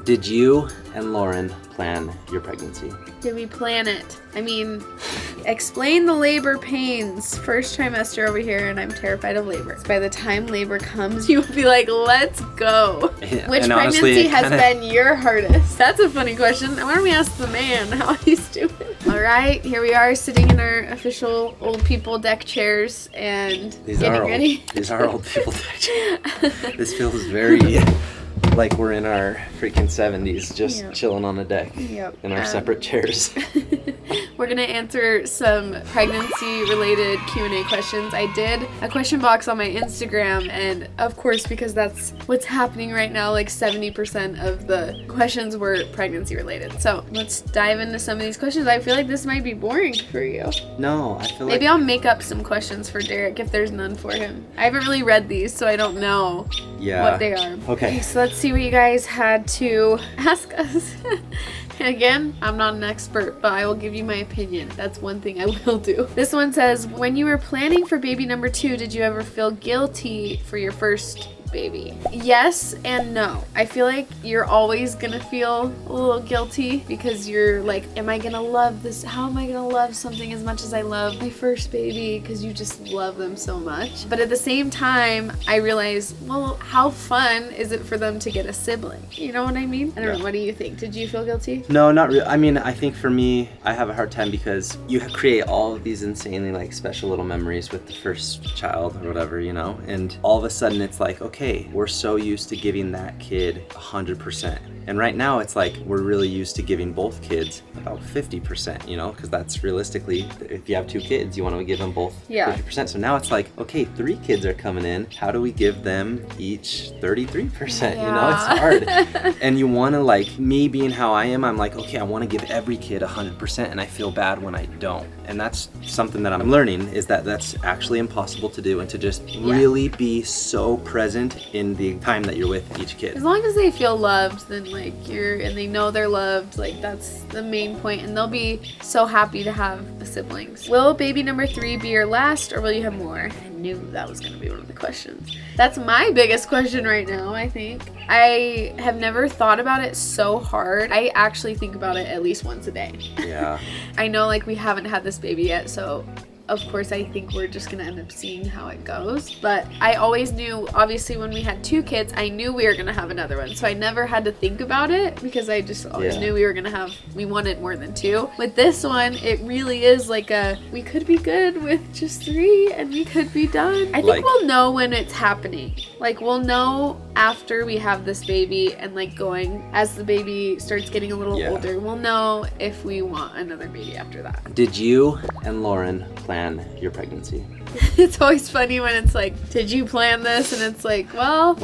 Did you and Lauren plan your pregnancy? Did we plan it? I mean, explain the labor pains. First trimester over here, and I'm terrified of labor. By the time labor comes, you will be like, let's go. Yeah, Which and pregnancy honestly, has been your hardest? That's a funny question. Why don't we ask the man how he's doing? All right, here we are sitting in our official old people deck chairs and getting ready. These are old people deck chairs. This feels very like we're in our freaking 70s, just chilling on a deck in our separate chairs. We're gonna answer some pregnancy-related Q&A questions. I did a question box on my Instagram, and of course, because that's what's happening right now, like 70% of the questions were pregnancy-related. So let's dive into some of these questions. I feel like this might be boring for you. No, I feel like... Maybe I'll make up some questions for Derik if there's none for him. I haven't really read these, so I don't know what they are. Okay, so let's see what you guys had to ask us. Again, I'm not an expert, but I will give you my opinion. That's one thing I will do. This one says, when you were planning for baby number 2, did you ever feel guilty for your first baby? Yes and no. I feel like you're always gonna feel a little guilty because you're like, am I gonna love this? How am I gonna love something as much as I love my first baby? Because you just love them so much. But at the same time, I realize, well, how fun is it for them to get a sibling? You know what I mean? I don't know. What do you think? Did you feel guilty? No, not really. I mean, I think for me, I have a hard time because you create all of these insanely like special little memories with the first child or whatever, you know? And all of a sudden it's like, okay, we're so used to giving that kid 100%. And right now it's like we're really used to giving both kids about 50%, you know, because that's realistically, if you have 2 kids, you want to give them both 50%. So now it's like, okay, 3 kids are coming in. How do we give them each 33%? You know, it's hard. And you want to, like, me being how I am, I'm like, okay, I want to give every kid 100%, and I feel bad when I don't. And that's something that I'm learning, is that that's actually impossible to do, and to just really be so present in the time that you're with each kid. As long as they feel loved, then like and they know they're loved, like that's the main point, and they'll be so happy to have the siblings. Will baby number 3 be your last, or will you have more? I knew that was gonna be one of the questions. That's my biggest question right now, I think. I have never thought about it so hard. I actually think about it at least once a day. Yeah. I know like we haven't had this baby yet, so of course I think we're just gonna end up seeing how it goes. But I always knew, obviously when we had 2 kids, I knew we were gonna have another one. So I never had to think about it because I just always knew we wanted more than 2. With this one, it really is like we could be good with just 3 and we could be done. I think we'll know when it's happening. Like we'll know after we have this baby and like going, as the baby starts getting a little older, we'll know if we want another baby after that. Did you and Lauren plan your pregnancy? It's always funny when it's like, did you plan this? And it's like, well,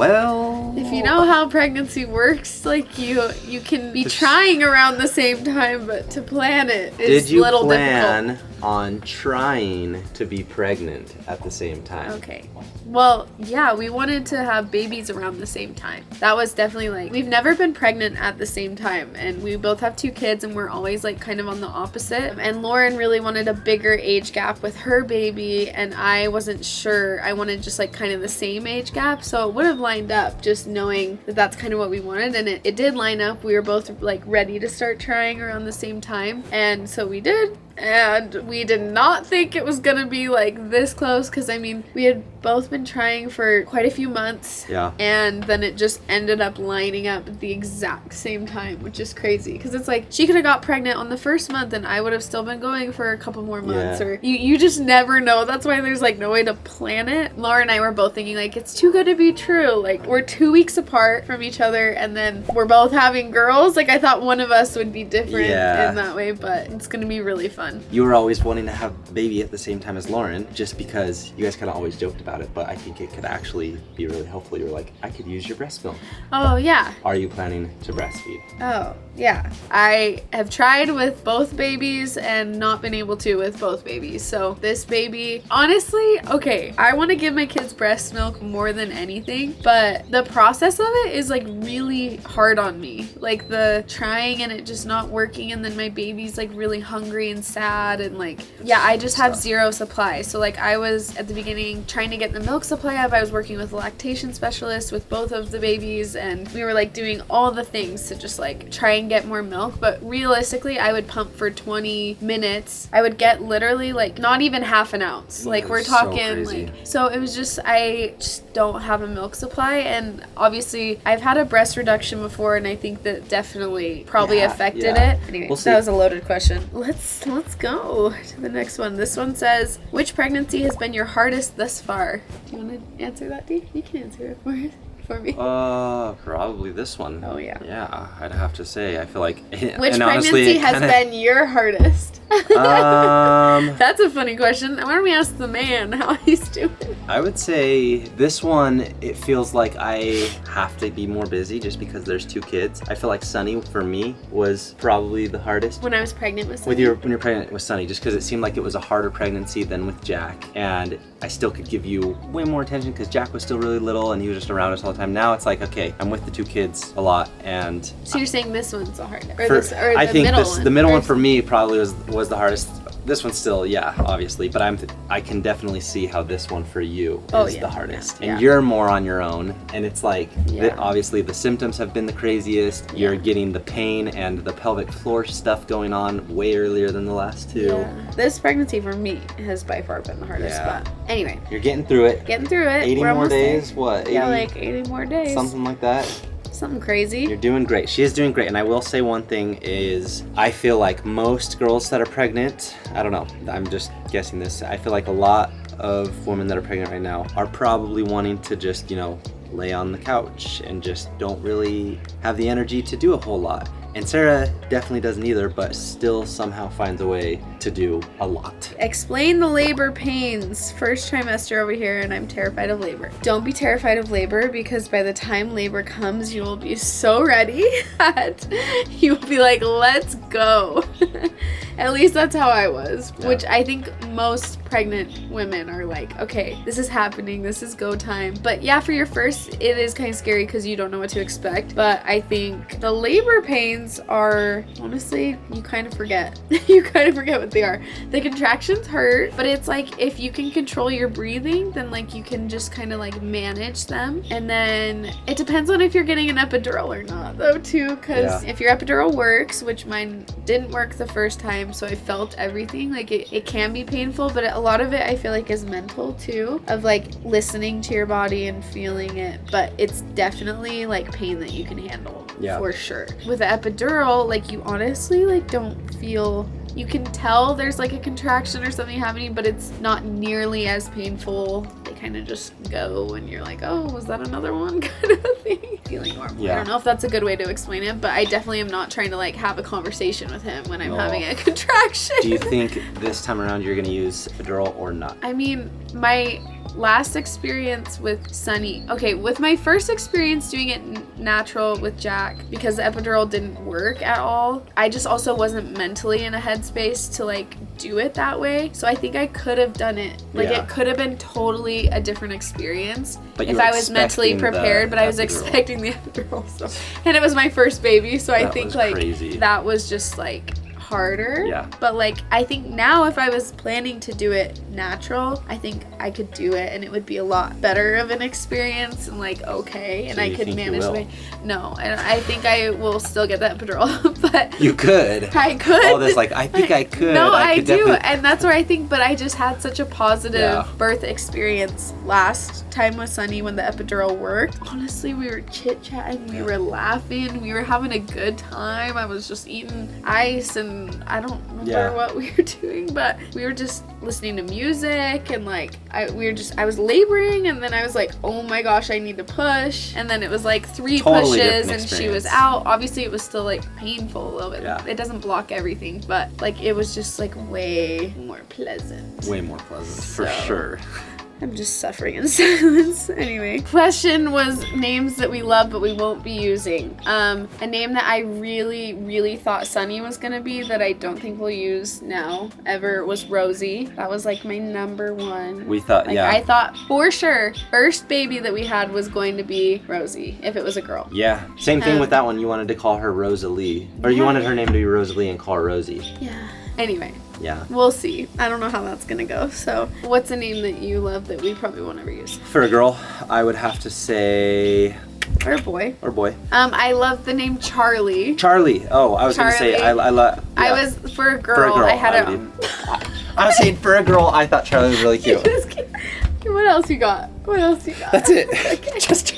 if you know how pregnancy works, like you can be trying around the same time, but to plan it is a little difficult. Did you plan on trying to be pregnant at the same time? Okay. Well, yeah, we wanted to have babies around the same time. That was definitely like, we've never been pregnant at the same time, and we both have 2 kids, and we're always like kind of on the opposite. And Lauren really wanted a bigger age gap with her baby, and I wasn't sure. I wanted just like kind of the same age gap, so it would have lined up just knowing that that's kind of what we wanted, and it did line up. We were both like ready to start trying around the same time, and so we did. And we did not think it was gonna be like this close, because I mean, we had both been trying for quite a few months, and then it just ended up lining up at the exact same time, which is crazy, because it's like she could have got pregnant on the first month and I would have still been going for a couple more months, or you just never know. That's why there's like no way to plan it. Laura and I were both thinking like, it's too good to be true. Like we're 2 weeks apart from each other, and then we're both having girls. Like I thought one of us would be different in that way, but it's gonna be really fun. You were always wanting to have a baby at the same time as Lauren, just because you guys kind of always joked about it, but I think it could actually be really helpful. You were like, I could use your breast milk. Oh, yeah. Are you planning to breastfeed? Oh, yeah. I have tried with both babies and not been able to with both babies. So this baby, honestly, okay, I want to give my kids breast milk more than anything, but the process of it is like really hard on me. Like the trying and it just not working, and then my baby's like really hungry and sad and like, yeah, I just have zero supply. So like I was at the beginning trying to get the milk supply up. I was working with a lactation specialist with both of the babies, and we were like doing all the things to just like try and get more milk. But realistically, I would pump for 20 minutes. I would get literally like not even half an ounce. Like we're talking like, so it was just, I just don't have a milk supply. And obviously I've had a breast reduction before, and I think that definitely probably affected it. Anyway, that was a loaded question. Let's go to the next one. This one says, which pregnancy has been your hardest thus far? Do you want to answer that, Dee? You can answer it for me. Probably this one. Oh yeah. Yeah, I'd have to say. I feel like. Which pregnancy has been your hardest? That's a funny question. Why don't we ask the man how he's doing? I would say this one, it feels like I have to be more busy just because there's 2 kids. I feel like Sunny for me was probably the hardest. When I was pregnant with Sunny? When you're pregnant with Sunny, just because it seemed like it was a harder pregnancy than with Jack, and I still could give you way more attention because Jack was still really little and he was just around us all the time. Now it's like, okay, I'm with the 2 kids a lot, and so you're saying this one's the hardest, I think the middle one for me probably was the hardest. This one's still, yeah, obviously, but I can definitely see how this one for you is the hardest. And you're more on your own, and it's like, obviously the symptoms have been the craziest. You're getting the pain and the pelvic floor stuff going on way earlier than the last 2. Yeah. This pregnancy for me has by far been the hardest, but anyway. You're getting through it. 80 more days, what? 80, like 80 more days. Something like that. Something crazy. You're doing great. She is doing great. And I will say one thing is, I feel like most girls that are pregnant, I don't know, I'm just guessing this, I feel like a lot of women that are pregnant right now are probably wanting to just, lay on the couch and just don't really have the energy to do a whole lot. And Sarah definitely doesn't either, but still somehow finds a way to do a lot. Explain the labor pains. First trimester over here, and I'm terrified of labor. Don't be terrified of labor, because by the time labor comes, you will be so ready that you will be like, let's go. At least that's how I was, which I think most pregnant women are like, okay, this is happening, this is go time. But yeah, for your first, it is kind of scary because you don't know what to expect. But I think the labor pains are, honestly, you kind of forget. You kind of forget what they are. The contractions hurt, but it's like, if you can control your breathing, then like you can just kind of like manage them. And then it depends on if you're getting an epidural or not though too, because if your epidural works, which mine didn't work the first time, so I felt everything, like it can be painful, but a lot of it I feel like is mental too, of like listening to your body and feeling it. But it's definitely like pain that you can handle for sure. With the epidural, like you honestly like don't feel, you can tell there's like a contraction or something happening, but it's not nearly as painful. They kind of just go and you're like, oh, was that another one, kind of a thing. Feeling normal. I don't know if that's a good way to explain it, but I definitely am not trying to like have a conversation with him when I'm having a contraction. Do you think this time around you're going to use epidural or not? I mean, my last experience with Sunny, okay, with my first experience doing it natural with Jack, because the epidural didn't work at all, I just also wasn't mentally in a headspace to like do it that way. So I think I could have done it. Like it could have been totally a different experience if I was mentally prepared, but I was expecting the epidural. So, and it was my first baby, so I think like that was just like harder. But like I think now if I was planning to do it natural, I think I could do it and it would be a lot better of an experience and like okay, and I could manage my and I think I will still get the epidural. But you could. I could. All this like I think I could. No, I do, and that's where I think. But I just had such a positive birth experience last time with Sunny when the epidural worked. Honestly, we were chit-chatting, we were laughing, we were having a good time. I was just eating ice and I don't remember what we were doing, but we were just listening to music and like I was laboring, and then I was like, oh my gosh, I need to push, and then it was like 3 pushes and she was out. Obviously it was still like painful a little bit. It doesn't block everything, but like it was just like way more pleasant for sure. I'm just suffering in silence. Anyway, question was names that we love but we won't be using. A name that I really, really thought Sunny was gonna be that I don't think we'll use now ever was Rosie. That was like my number one. We thought, like, I thought for sure first baby that we had was going to be Rosie if it was a girl. Yeah, same thing with that one. You wanted to call her Rosalie, or you wanted her name to be Rosalie and call her Rosie. Yeah. Anyway, Yeah. we'll see. I don't know how that's gonna go. So, what's a name that you love that we probably won't ever use? For a girl, I would have to say, Or a boy. or boy, I love the name Charlie. Charlie. Oh, I was gonna say Charlie. I love. I was for a girl. For a girl, I had I it. would I was saying for a girl, I thought Charlie was really cute. What else you got? What else you got? That's it. Okay. Just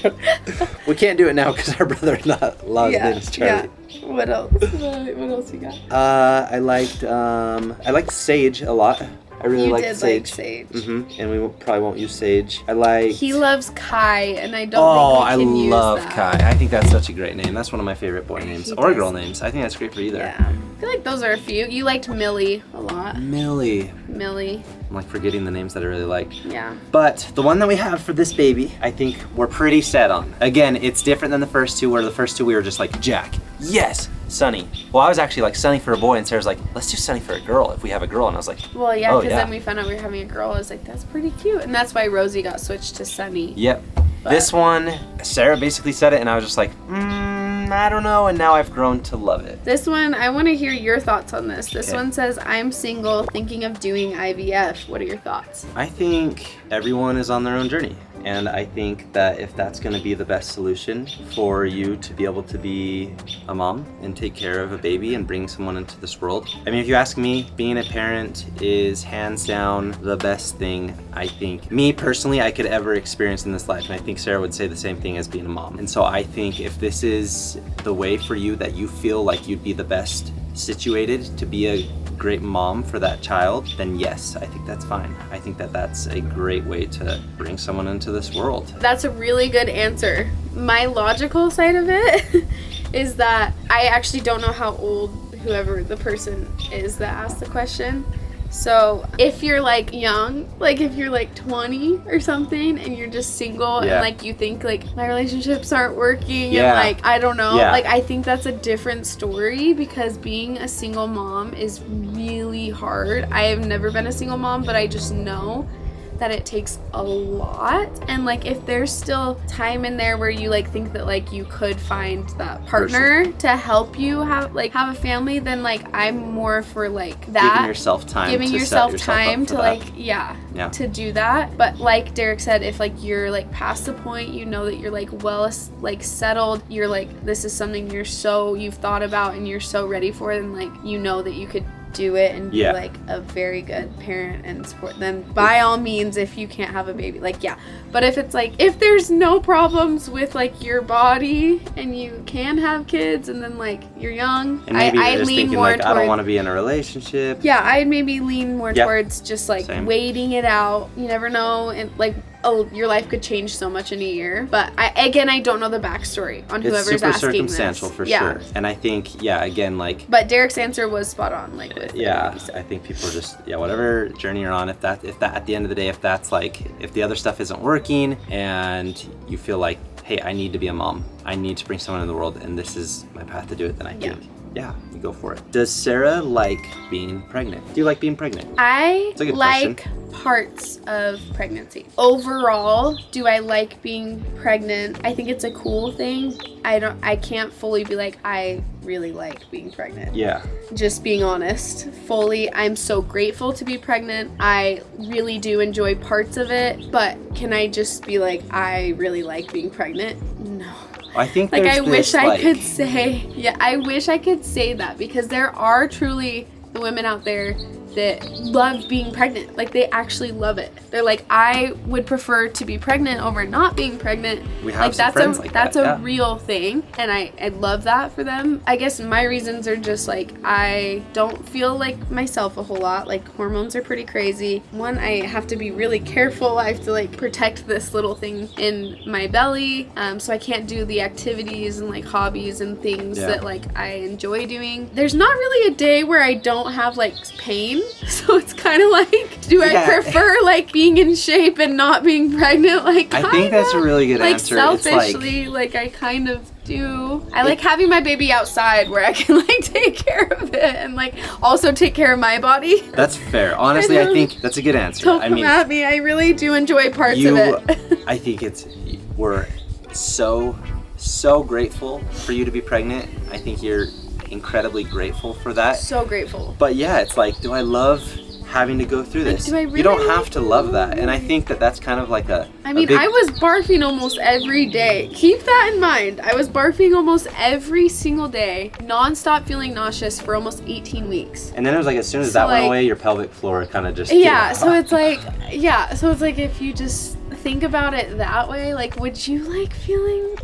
we can't do it now because our brother not allowed his name is Charlie. Yeah. What else? What else you got? I liked Sage a lot. I really You liked did Sage. like Sage. And we probably won't use Sage. I like. He loves Kai, and I don't Oh, think we can use love that. Kai. I think that's such a great name. That's one of my favorite boy names He or does. girl names. I think that's great for either. Yeah. I feel like those are a few. You liked Millie a lot. Millie. Millie. I'm like forgetting the names that I really like. Yeah. But the one that we have for this baby, I think we're pretty set on. Again, it's different than the first two, where the first two we were just like, Jack, yes, Sunny. Well, I was actually like Sunny for a boy, and Sarah's like, let's do Sunny for a girl if we have a girl. And I was like, Well, yeah, Oh, because yeah. then we found out we were having a girl. I was like, that's pretty cute. And that's why Rosie got switched to Sunny. yep. But- This one, Sarah basically said it, and I was just like, I don't know, and now I've grown to love it. This one, I want to hear your thoughts on this. This Okay. one says, I'm single, thinking of doing IVF. What are your thoughts? I think everyone is on their own journey. And I think that if that's going to be the best solution for you to be able to be a mom and take care of a baby and bring someone into this world. I mean, if you ask me, being a parent is hands down the best thing I think, me personally, I could ever experience in this life. And I think Sarah would say the same thing as being a mom. And so I think if this is the way for you that you feel like you'd be the best situated to be a great mom for that child, then yes, I think that's fine. I think that that's a great way to bring someone into this world. That's a really good answer. My logical side of it is that I actually don't know how old whoever the person is that asked the question. So if you're like young, like if you're like 20 or something and you're just single Yeah. and like you think like my relationships aren't working and Yeah. like I don't know, Yeah. like I think that's a different story because being a single mom is really hard. I have never been a single mom, but I just know that it takes a lot, and like if there's still time in there where you like think that like you could find that partner to help you have a family, then like I'm more for like that, Giving yourself time giving to yourself set yourself time up to for like that. yeah Yeah. to do that. But like Derik said, if like you're like past the point, you know that you're like well like settled, you're like this is something you've thought about and you're so ready for it, and like you know that you could do it and be Yeah. like a very good parent and support, then by all means, if you can't have a baby, like yeah. But if it's like if there's no problems with like your body and you can have kids and then like you're young, And maybe I you're just lean thinking more like, I don't toward- want to be in a relationship. yeah, I maybe lean more Yeah. towards just like Same. waiting it out. You never know, and like your life could change so much in a year. But I don't know the backstory on It's whoever's super asking circumstantial this. for Yeah. sure. And I think, yeah, again, like, But Derik's answer was spot on. Like with yeah, everything he said. I think people are just, yeah, whatever journey you're on, if that at the end of the day, if that's like, if the other stuff isn't working and you feel like, hey, I need to be a mom, I need to bring someone in the world and this is my path to do it, then I think, yeah, you go for it. Does Sarah like being pregnant? Do you like being pregnant? I It's a good like question. parts of pregnancy. Overall, do I like being pregnant? I think it's a cool thing. I can't fully be like, I really like being pregnant. Yeah. Just being honest. Fully, I'm so grateful to be pregnant. I really do enjoy parts of it, but can I just be like, I really like being pregnant? No. I think Like there's I wish this, I like- could say, yeah, I wish I could say that, because there are truly the women out there that love being pregnant. Like they actually love it. They're like, I would prefer to be pregnant over not being pregnant. We have like some that's friends a like that's that, a yeah. real thing, and I love that for them. I guess my reasons are just like I don't feel like myself a whole lot. Like hormones are pretty crazy. One, I have to be really careful. I have to like protect this little thing in my belly, so I can't do the activities and like hobbies and things Yeah. that like I enjoy doing. There's not really a day where I don't have like pain, so it's kind of like, do I Yeah. prefer like being in shape and not being pregnant? Like I think that's a really good like answer. It's like- selfishly, like I kind of do. I like having my baby outside where I can like take care of it and like also take care of my body. That's fair. Honestly, I think that's a good answer. Don't I come mean, at me. I really do enjoy parts you, of it. I think we're so grateful for you to be pregnant. I think you're incredibly grateful for that. So grateful. But yeah, it's like, do I love having to go through this? do I really you don't have to love that. And I think that that's kind of like I was barfing almost every day. Keep that in mind. I was barfing almost every single day, non-stop feeling nauseous for almost 18 weeks. And then it was like, as soon as that went away, your pelvic floor kind of just... So it's like, if you just think about it that way, like, would you like feeling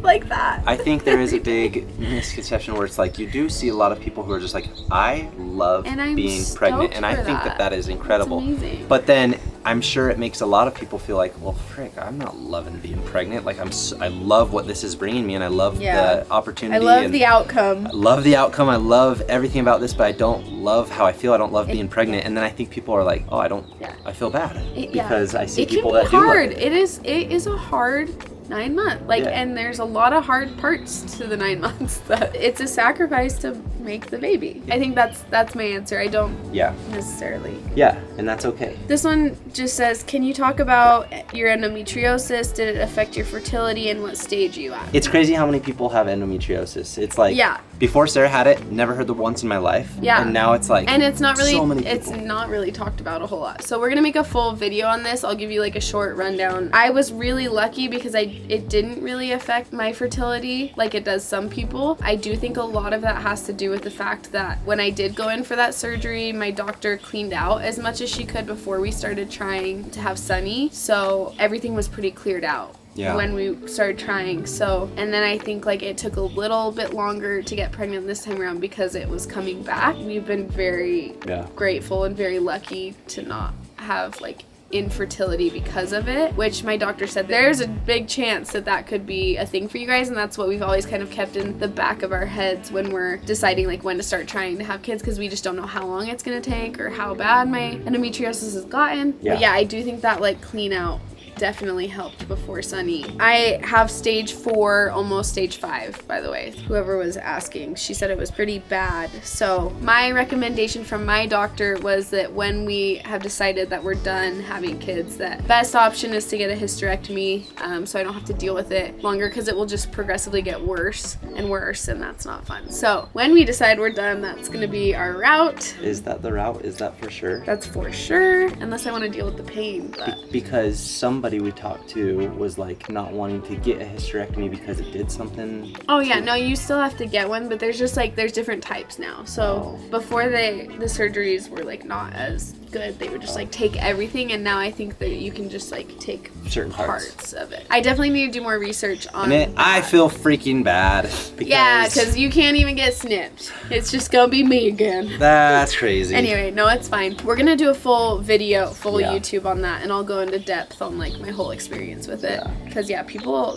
like that? I think there is a big misconception where it's like, you do see a lot of people who are just like, I love being pregnant, and I think that is incredible. It's amazing. But then I'm sure it makes a lot of people feel like, well, frick, I'm not loving being pregnant. Like, I love what this is bringing me, and I love the opportunity. I love the outcome. I love the outcome. I love everything about this, but I don't love how I feel. I don't love being pregnant. And then I think people are like, oh, I feel bad because I see people that do love it. It is a hard 9 months, and there's a lot of hard parts to the 9 months. That it's a sacrifice to make the baby. I think that's my answer. I don't necessarily. Yeah, and that's okay. This one just says, can you talk about your endometriosis? Did it affect your fertility, and what stage are you at? It's crazy how many people have endometriosis. It's like, before Sarah had it, never heard the once in my life. Yeah. And now it's like, and it's not really, so many people. It's not really talked about a whole lot. So we're gonna make a full video on this. I'll give you like a short rundown. I was really lucky because it didn't really affect my fertility like it does some people. I do think a lot of that has to do with the fact that when I did go in for that surgery, my doctor cleaned out as much as she could before we started trying to have Sunny. So everything was pretty cleared out. When we started trying. So, and then I think like it took a little bit longer to get pregnant this time around because it was coming back. We've been very grateful and very lucky to not have like infertility because of it, which my doctor said there's a big chance that could be a thing for you guys, and that's what we've always kind of kept in the back of our heads when we're deciding like when to start trying to have kids, because we just don't know how long it's going to take or how bad my endometriosis has gotten. But yeah, I do think that like clean out definitely helped before Sunny. I have stage 4, almost stage 5, by the way. Whoever was asking, she said it was pretty bad. So my recommendation from my doctor was that when we have decided that we're done having kids, that best option is to get a hysterectomy, so I don't have to deal with it longer, because it will just progressively get worse and worse, and that's not fun. So when we decide we're done, that's gonna be our route. Is that the route? Is that for sure? That's for sure, unless I want to deal with the pain. But because somebody we talked to was like not wanting to get a hysterectomy because it did something. Oh yeah, no, you still have to get one, but there's just like there's different types now. So before the surgeries were like not as good, they would just like take everything, and now I think that you can just like take certain parts of it. I definitely need to do more research on it. I feel freaking bad because you can't even get snipped. It's just gonna be me again. That's crazy. Anyway, no, it's fine. We're gonna do a full video, YouTube on that, and I'll go into depth on like my whole experience with it, because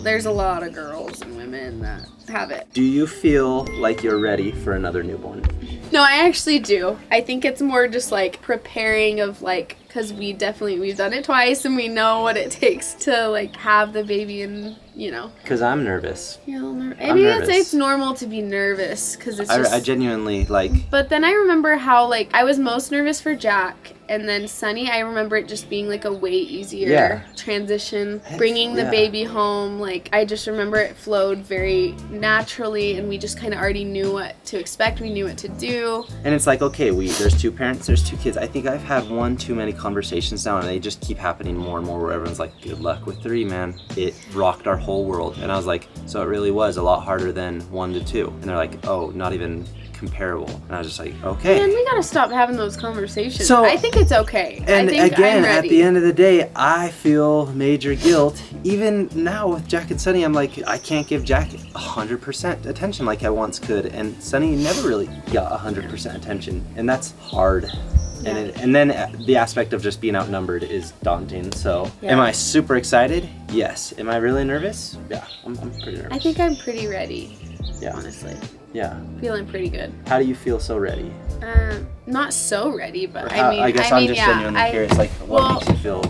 there's a lot of girls and women that have it. Do you feel like you're ready for another newborn? No, I actually do. I think it's more just like preparing of like, because we've done it twice and we know what it takes to like have the baby, and you know. Because I'm nervous. Maybe it's normal to be nervous, because it's just... I genuinely like... But then I remember how like I was most nervous for Jack, and then Sunny, I remember it just being like a way easier transition. Bringing the baby home, like I just remember it flowed very naturally, and we just kind of already knew what to expect. We knew what to do. And it's like, okay, there's 2 parents, there's 2 kids. I think I've had one too many conversations now, and they just keep happening more and more, where everyone's like, good luck with 3, man. It rocked our whole world. And I was like, so it really was a lot harder than 1 to 2. And they're like, oh, not even comparable. And I was just like, okay. Man, we gotta stop having those conversations. So I think it's okay. And I think again, I'm ready. At the end of the day, I feel major guilt. Even now with Jack and Sunny, I'm like, I can't give Jack 100% attention like I once could. And Sunny never really got 100% attention. And that's hard. Yeah. And then the aspect of just being outnumbered is daunting. So am I super excited? Yes. Am I really nervous? Yeah, I'm pretty nervous. I think I'm pretty ready. Yeah. Honestly. Yeah. Feeling pretty good. How do you feel so ready? Not so ready, but I'm just genuinely curious, like, what makes you feel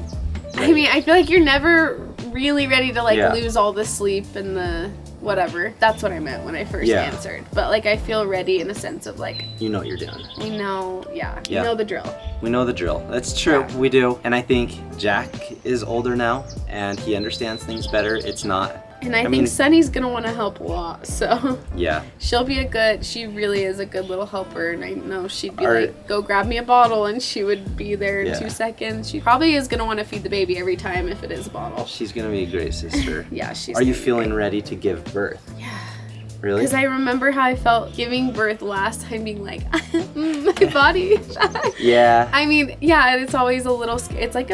ready? I mean, I feel like you're never really ready to like lose all the sleep and the whatever. That's what I meant when I first answered. But like I feel ready in a sense of like, you know what you're doing. We know, you know the drill. We know the drill. That's true. We do. And I think Jack is older now and he understands things better. It's not And I think Sunny's gonna want to help a lot, so yeah, she really is a good little helper, and I know she'd be like, go grab me a bottle, and she would be there in 2 seconds. She probably is gonna want to feed the baby every time if it is a bottle. She's gonna be a great sister. Yeah, she's. Are you feeling ready to give birth? Yeah. Really? Because I remember how I felt giving birth last time, being like, my body. Yeah. I mean, yeah, it's always a little, it's like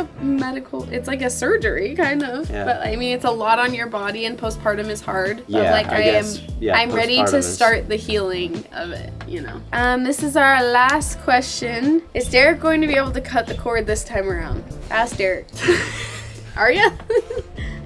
a surgery, kind of. Yeah. But I mean, it's a lot on your body, and postpartum is hard. Yeah, but like, I guess. Yeah, I'm ready to start the healing of it, you know. This is our last question. Is Derik going to be able to cut the cord this time around? Ask Derik. Are you?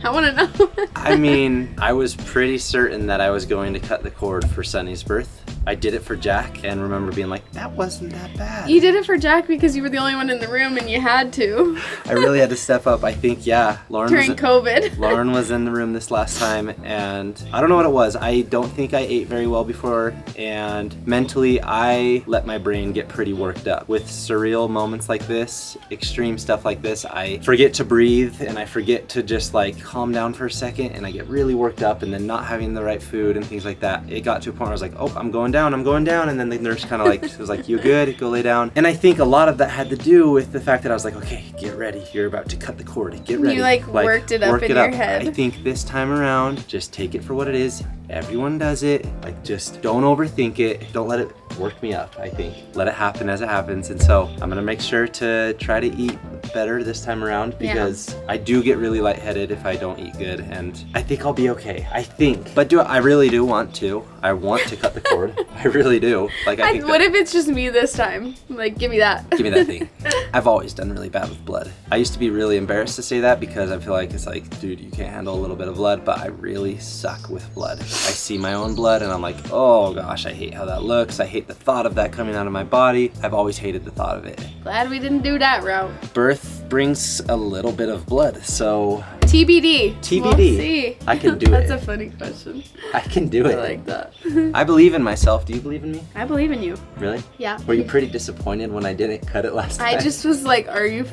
I want to know. I mean, I was pretty certain that I was going to cut the cord for Sunny's birth. I did it for Jack and remember being like, that wasn't that bad. You did it for Jack because you were the only one in the room and you had to. I really had to step up. I think, Lauren during COVID. Lauren was in the room this last time, and I don't know what it was. I don't think I ate very well before, and mentally I let my brain get pretty worked up. With surreal moments like this, extreme stuff like this, I forget to breathe and I forget to just like calm down for a second, and I get really worked up, and then not having the right food and things like that. It got to a point where I was like, oh, I'm going down, and then the nurse kind of like was like, you good, go lay down. And I think a lot of that had to do with the fact that I was like, okay, get ready, you're about to cut the cord, get ready. You like worked it up in your head. I think this time around, just take it for what it is. Everyone does it. Like, just don't overthink it. Don't let it work me up, I think. Let it happen as it happens. And so I'm gonna make sure to try to eat better this time around, because I do get really lightheaded if I don't eat good, and I think I'll be okay. I think. But I really do want to. I want to cut the cord. I really do. Like, I think what if it's just me this time? Like, give me that. Give me that thing. I've always done really bad with blood. I used to be really embarrassed to say that because I feel like it's like, dude, you can't handle a little bit of blood, but I really suck with blood. I see my own blood and I'm like, oh gosh, I hate how that looks. I hate the thought of that coming out of my body. I've always hated the thought of it. Glad we didn't do that route. Birth brings a little bit of blood, so TBD. TBD. We'll see. I can do That's it. That's a funny question. I can do it. I like that. I believe in myself. Do you believe in me? I believe in you. Really? Yeah. Were you pretty disappointed when I didn't cut it last time? I just was like, are you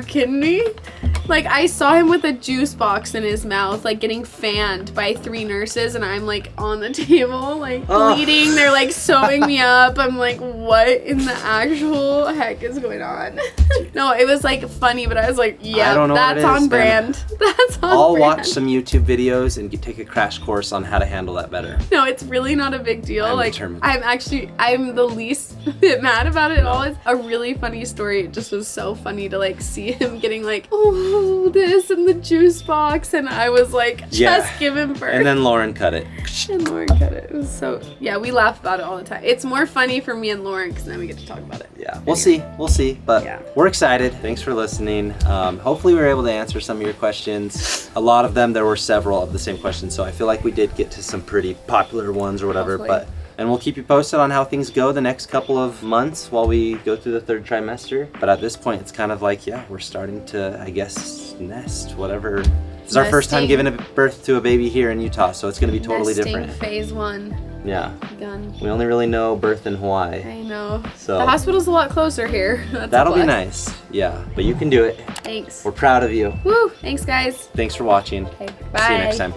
kidding me? Like, I saw him with a juice box in his mouth, like getting fanned by 3 nurses, and I'm like on the table, like bleeding. They're like sewing me up. I'm like, what in the actual heck is going on? No, it was like funny, but I was like, yeah, that's on brand. That's on brand. I'll watch some YouTube videos and take a crash course on how to handle that better. No, it's really not a big deal. I'm like, determined. I'm the least bit mad about it all. It's a really funny story. It just was so funny to like see him getting like, oh, this and the juice box, and I was like, just give him birth. And then Lauren cut it. And Lauren cut it. It was so, yeah, we laugh about it all the time. It's more funny for me and Lauren because then we get to talk about it. Yeah, we'll see, but we're excited. Thanks for listening. Hopefully we were able to answer some of your questions. A lot of them, there were several of the same questions, so I feel like we did get to some pretty popular ones or whatever. And we'll keep you posted on how things go the next couple of months while we go through the 3rd trimester. But at this point, it's kind of like, yeah, we're starting to, I guess, nest, whatever. This is our first time giving birth to a baby here in Utah, so it's going to be totally different. Phase 1. Yeah. Done. We only really know birth in Hawaii. I know. So the hospital's a lot closer here. That'll be nice. Yeah, but you can do it. Thanks. We're proud of you. Woo! Thanks, guys. Thanks for watching. Okay, bye. See you next time.